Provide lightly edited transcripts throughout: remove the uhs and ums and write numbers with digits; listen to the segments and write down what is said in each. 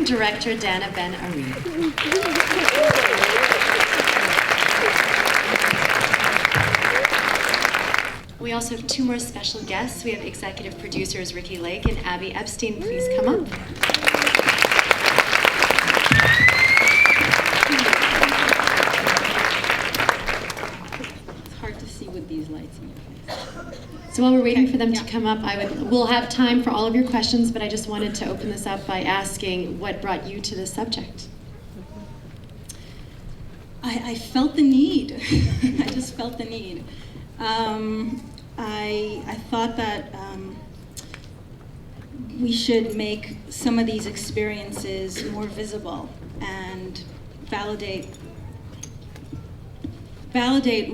director Dana BenAri. We also have two more special guests. We have executive producers Ricky Lake and Abby Epstein. Please come up. It's hard to see with these lights in your face. So while we're waiting for them to come up, we'll have time for all of your questions, but I just wanted to open this up by asking what brought you to this subject? I felt the need. I just felt the need. I thought that we should make some of these experiences more visible and validate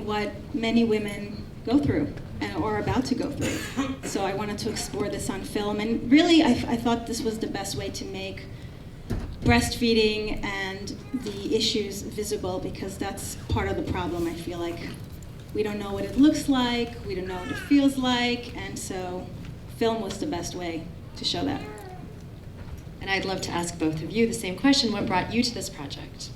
what many women go through or are about to go through. So I wanted to explore this on film, and really I thought this was the best way to make breastfeeding and the issues visible, because that's part of the problem. I feel like we don't know what it looks like, we don't know what it feels like, and so film was the best way to show that. And I'd love to ask both of you the same question. What brought you to this project?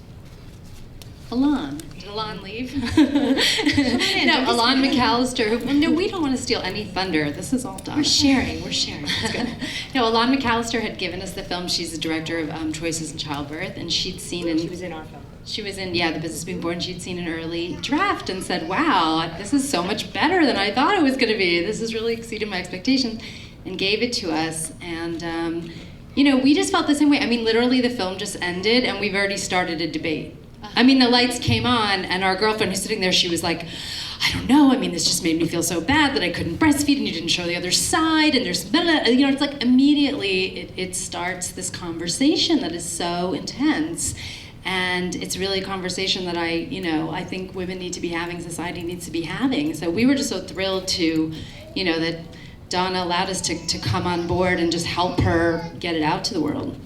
Alon. Did Alon leave? No, Alon McAllister. Well, no, we don't want to steal any thunder. This is all done. We're sharing. It's good. No, Alon McAllister had given us the film. She's the director of Choices in Childbirth, and she'd seen in... She was in our film. She was in, The Business Being Born. She'd seen an early draft and said, wow, this is so much better than I thought it was going to be. This has really exceeded my expectations, and gave it to us. And, we just felt the same way. I mean, literally the film just ended, and we've already started a debate. I mean, the lights came on, and our girlfriend who's sitting there, she was like, I don't know, I mean, this just made me feel so bad that I couldn't breastfeed, and you didn't show the other side, and there's, it's like immediately it starts this conversation that is so intense. And it's really a conversation that I think women need to be having, society needs to be having. So we were just so thrilled to, that Donna allowed us to come on board and just help her get it out to the world.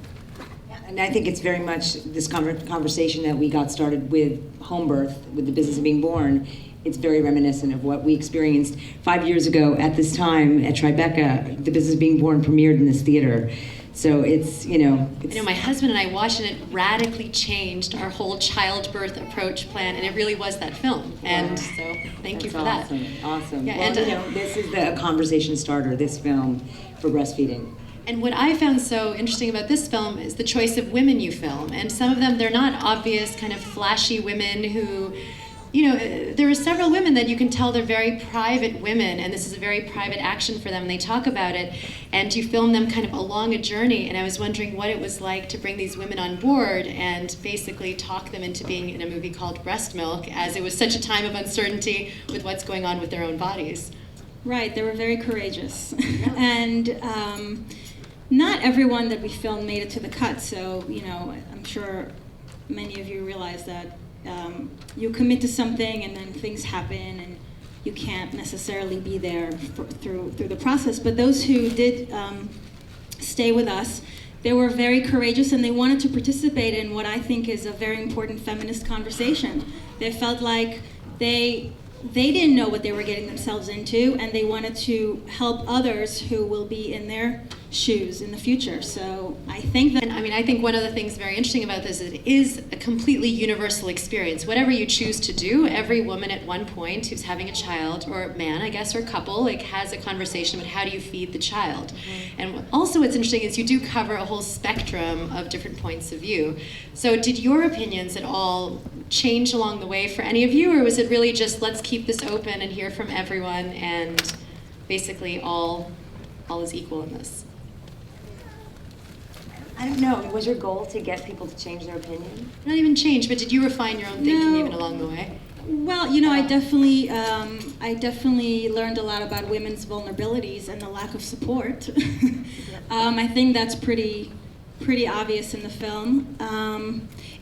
And I think it's very much this conversation that we got started with home birth, with the business of being born. It's very reminiscent of what we experienced 5 years ago at this time at Tribeca. The business of being born premiered in this theater. So it's. My husband and I watched, and it radically changed our whole childbirth approach plan, and it really was that film. And so thank you for that. Awesome. Yeah, well, and this is a conversation starter, this film, for breastfeeding. And what I found so interesting about this film is the choice of women you film. And some of them, they're not obvious kind of flashy women who, there are several women that you can tell they're very private women, and this is a very private action for them, and they talk about it, and you film them kind of along a journey. And I was wondering what it was like to bring these women on board and basically talk them into being in a movie called Breastmilk, as it was such a time of uncertainty with what's going on with their own bodies. Right, they were very courageous. And not everyone that we filmed made it to the cut, so I'm sure many of you realize that you commit to something and then things happen and you can't necessarily be there through the process. But those who did stay with us, they were very courageous, and they wanted to participate in what I think is a very important feminist conversation. They felt like they didn't know what they were getting themselves into, and they wanted to help others who will be in their shoes in the future. So I think that... I think one of the things very interesting about this is it is a completely universal experience. Whatever you choose to do, every woman at one point who's having a child, or man, I guess, or couple, has a conversation about how do you feed the child. Mm-hmm. And also what's interesting is you do cover a whole spectrum of different points of view. So did your opinions at all change along the way for any of you, or was it really just let's keep this open and hear from everyone, and basically all is equal in this? I don't know. Was your goal to get people to change their opinion? Not even change, but did you refine your own thinking even along the way? Well, I definitely learned a lot about women's vulnerabilities and the lack of support. I think that's pretty obvious in the film.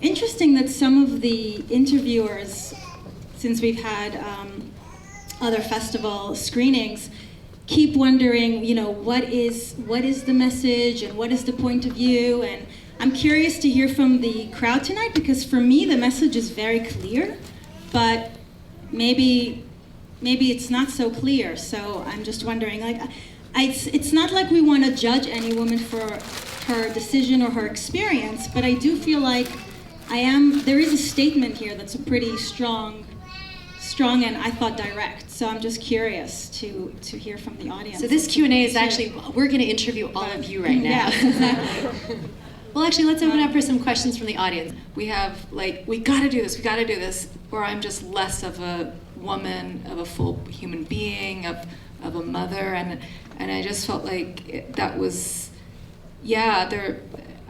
Interesting that some of the interviewers, since we've had other festival screenings, keep wondering, what is the message and what is the point of view? And I'm curious to hear from the crowd tonight, because for me the message is very clear, but maybe maybe it's not so clear. So I'm just wondering, like, it's not like we want to judge any woman for her decision or her experience, but I do feel like there is a statement here that's a pretty strong and I thought direct. So I'm just curious to hear from the audience. So this Q&A is actually, we're going to interview all of you right now. Yes, exactly. Well, actually, let's open up for some questions from the audience. We have, like, we gotta do this, or I'm just less of a woman, of a full human being, of a mother, and I just felt like that was, I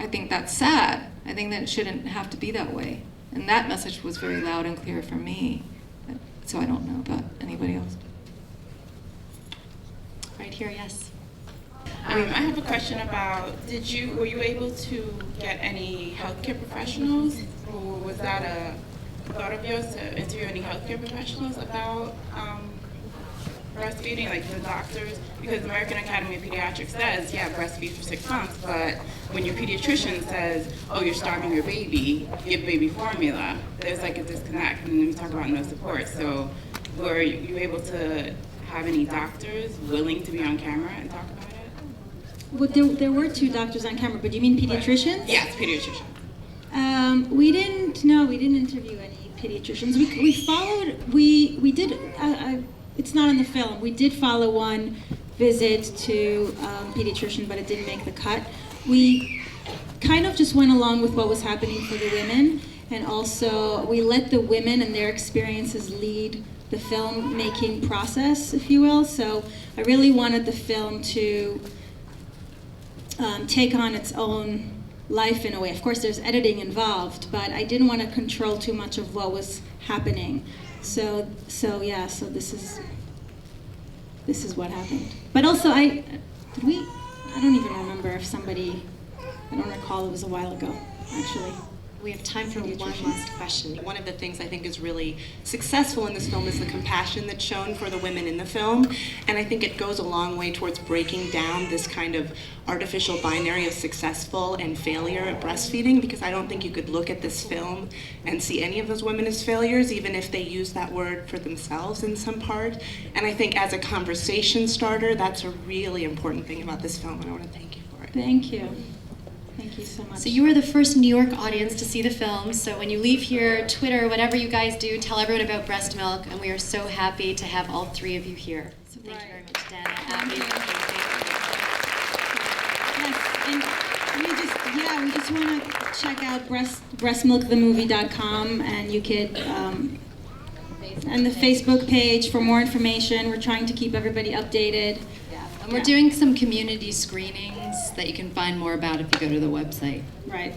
think that's sad. I think that it shouldn't have to be that way. And that message was very loud and clear for me. So I don't know about anybody else. Right here, yes. I have a question about, were you able to get any healthcare professionals, or was that a thought of yours to interview any healthcare professionals about breastfeeding, like the doctors? Because the American Academy of Pediatrics says, breastfeed for 6 months, but when your pediatrician says, oh, you're starving your baby, give baby formula, there's like a disconnect, and we talk about no support. So were you able to have any doctors willing to be on camera and talk about it? Well, there were 2 doctors on camera, but you mean pediatricians? Yes, pediatricians. We didn't interview any pediatricians. We did, it's not in the film, we did follow one visit to pediatrician, but it didn't make the cut. We kind of just went along with what was happening for the women, and also we let the women and their experiences lead the film-making process, if you will. So I really wanted the film to take on its own life in a way. Of course, there's editing involved, but I didn't want to control too much of what was happening. So this is what happened. But also, I don't even remember if somebody, I don't recall, it was a while ago, actually. We have time for one last question. One of the things I think is really successful in this film is the compassion that's shown for the women in the film, and I think it goes a long way towards breaking down this kind of artificial binary of successful and failure at breastfeeding, because I don't think you could look at this film and see any of those women as failures, even if they use that word for themselves in some part. And I think as a conversation starter, that's a really important thing about this film, and I want to thank you for it. Thank you. Thank you so much. So you were the first New York audience to see the film. So when you leave here, Twitter, whatever you guys do, tell everyone about Breastmilk. And we are so happy to have all 3 of you here. So thank you very much, Dana, Abby. Yes, and we just want to check out breastmilkthemovie.com, and you could, and the Facebook page for more information. We're trying to keep everybody updated. And we're doing some community screenings that you can find more about if you go to the website. Right.